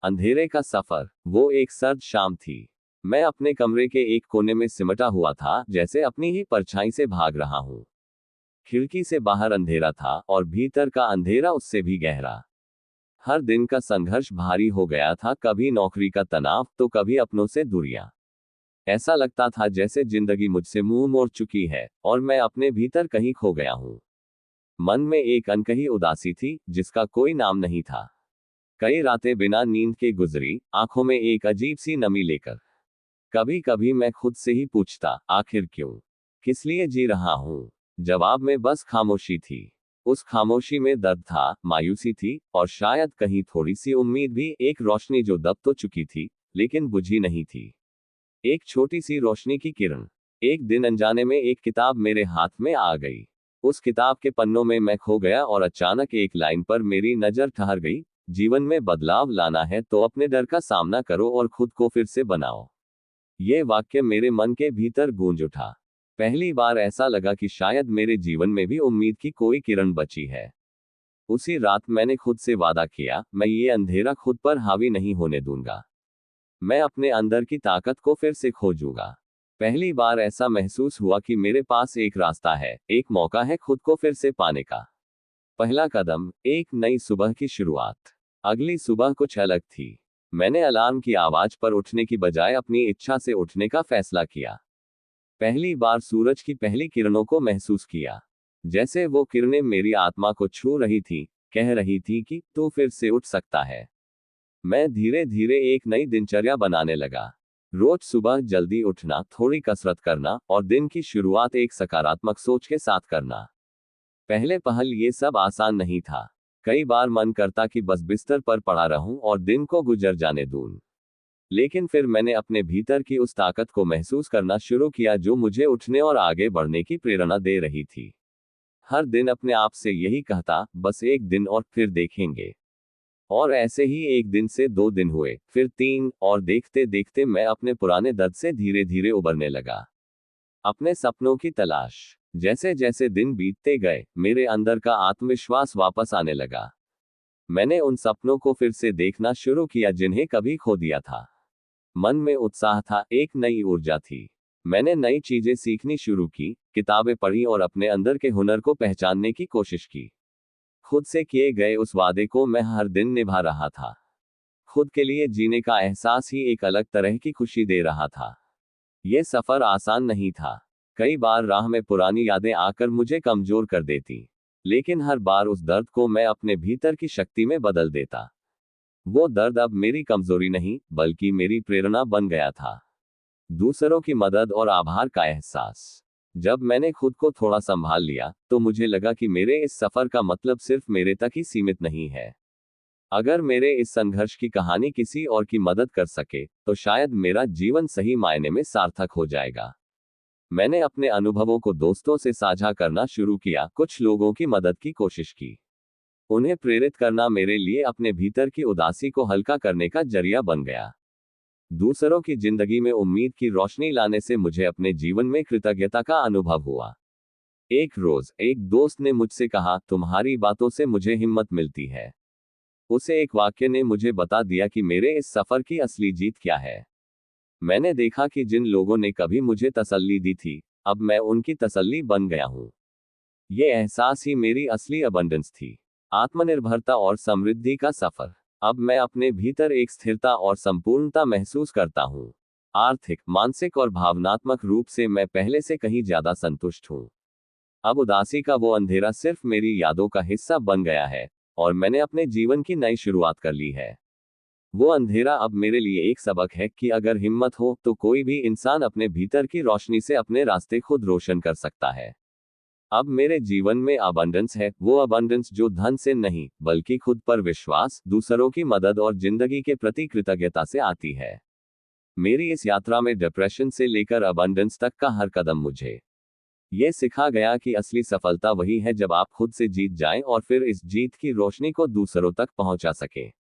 अंधेरे का सफर। वो एक सर्द शाम थी। मैं अपने कमरे के एक कोने में सिमटा हुआ था, जैसे अपनी ही परछाई से भाग रहा हूं। खिड़की से बाहर अंधेरा था और भीतर का अंधेरा उससे भी गहरा। हर दिन का संघर्ष भारी हो गया था, कभी नौकरी का तनाव तो कभी अपनों से दूरियां। ऐसा लगता था जैसे जिंदगी मुझसे मुंह मोड़ चुकी है और मैं अपने भीतर कहीं खो गया हूं। मन में एक अनकही उदासी थी जिसका कोई नाम नहीं था। कई रातें बिना नींद के गुजरी, आंखों में एक अजीब सी नमी लेकर। कभी कभी मैं खुद से ही पूछता, आखिर क्यों, किस लिए जी रहा हूं। जवाब में बस खामोशी थी। उस खामोशी में दर्द था, मायूसी थी और शायद कहीं थोड़ी सी उम्मीद भी, एक रोशनी जो दब तो चुकी थी लेकिन बुझी नहीं थी। एक छोटी सी रोशनी की किरण। एक दिन अनजाने में एक किताब मेरे हाथ में आ गई। उस किताब के पन्नों में मैं खो गया और अचानक एक लाइन पर मेरी नजर ठहर गई। जीवन में बदलाव लाना है तो अपने डर का सामना करो और खुद को फिर से बनाओ। ये वाक्य मेरे मन के भीतर गूंज उठा। पहली बार ऐसा लगा कि शायद मेरे जीवन में भी उम्मीद की कोई किरण बची है। उसी रात मैंने खुद से वादा किया, मैं ये अंधेरा खुद पर हावी नहीं होने दूंगा। मैं अपने अंदर की ताकत को फिर से खोजूंगा। पहली बार ऐसा महसूस हुआ कि मेरे पास एक रास्ता है, एक मौका है खुद को फिर से पाने का। पहला कदम, एक नई सुबह की शुरुआत। अगली सुबह कुछ अलग थी। मैंने अलार्म की आवाज पर उठने की बजाय अपनी इच्छा से उठने का फैसला किया। पहली बार सूरज की पहली किरणों को महसूस किया। जैसे वो किरणें मेरी आत्मा को छू रही थी, कह रही थी कि तू फिर से उठ सकता है। मैं धीरे धीरे एक नई दिनचर्या बनाने लगा। रोज सुबह जल्दी उठना, थोड़ी कसरत करना और दिन की शुरुआत एक सकारात्मक सोच के साथ करना। पहले पहल ये सब आसान नहीं था। कई बार मन करता कि बस बिस्तर पर पड़ा रहूं और दिन को गुजर जाने दूं। लेकिन फिर मैंने अपने भीतर की उस ताकत को महसूस करना शुरू किया जो मुझे उठने और आगे बढ़ने की प्रेरणा दे रही थी। हर दिन अपने आप से यही कहता, बस एक दिन और फिर देखेंगे। और ऐसे ही एक दिन से 2 दिन हुए, फिर 3, और देखते देखते मैं अपने पुराने दर्द से धीरे धीरे उबरने लगा। अपने सपनों की तलाश। जैसे जैसे दिन बीतते गए, मेरे अंदर का आत्मविश्वास वापस आने लगा। मैंने उन सपनों को फिर से देखना शुरू किया जिन्हें कभी खो दिया था। मन में उत्साह था, एक नई ऊर्जा थी। मैंने नई चीजें सीखनी शुरू की, किताबें पढ़ी और अपने अंदर के हुनर को पहचानने की कोशिश की। खुद से किए गए उस वादे को मैं हर दिन निभा रहा था। खुद के लिए जीने का एहसास ही एक अलग तरह की खुशी दे रहा था। यह सफर आसान नहीं था। कई बार राह में पुरानी यादें आकर मुझे कमजोर कर देती। लेकिन हर बार उस दर्द को मैं अपने भीतर की शक्ति में बदल देता। वो दर्द अब मेरी कमजोरी नहीं, बल्कि मेरी प्रेरणा बन गया था। दूसरों की मदद और आभार का एहसास। जब मैंने खुद को थोड़ा संभाल लिया, तो मुझे लगा कि मेरे इस सफर का मतलब सिर्फ मेरे तक ही सीमित नहीं है। अगर मेरे इस संघर्ष की कहानी किसी और की मदद कर सके, तो शायद मेरा जीवन सही मायने में सार्थक हो जाएगा। मैंने अपने अनुभवों को दोस्तों से साझा करना शुरू किया, कुछ लोगों की मदद की कोशिश की। उन्हें प्रेरित करना मेरे लिए अपने भीतर की उदासी को हल्का करने का जरिया बन गया। दूसरों की जिंदगी में उम्मीद की रोशनी लाने से मुझे अपने जीवन में कृतज्ञता का अनुभव हुआ। एक रोज एक दोस्त ने मुझसे कहा, तुम्हारी बातों से मुझे हिम्मत मिलती है। उसे एक वाक्य ने मुझे बता दिया कि मेरे इस सफर की असली जीत क्या है। मैंने देखा कि जिन लोगों ने कभी मुझे तसल्ली दी थी, अब मैं उनकी तसल्ली बन गया हूं। ये एहसास ही मेरी असली अबंडेंस थी। आत्मनिर्भरता और समृद्धि का सफर। अब मैं अपने भीतर एक स्थिरता और संपूर्णता महसूस करता हूं। आर्थिक, मानसिक और भावनात्मक रूप से मैं पहले से कहीं ज्यादा संतुष्ट हूं। अब उदासी का वो अंधेरा सिर्फ मेरी यादों का हिस्सा बन गया है और मैंने अपने जीवन की नई शुरुआत कर ली है। वो अंधेरा अब मेरे लिए एक सबक है कि अगर हिम्मत हो तो कोई भी इंसान अपने भीतर की रोशनी से अपने रास्ते खुद रोशन कर सकता है। अब मेरे जीवन में अबंडेंस है, वो अबंडेंस जो धन से नहीं, बल्कि खुद पर विश्वास, दूसरों की मदद और जिंदगी के प्रति कृतज्ञता से आती है। मेरी इस यात्रा में डिप्रेशन से लेकर अबंडेंस तक का हर कदम मुझे ये सिखा गया कि असली सफलता वही है जब आप खुद से जीत जाएं और फिर इस जीत की रोशनी को दूसरों तक पहुंचा सकें।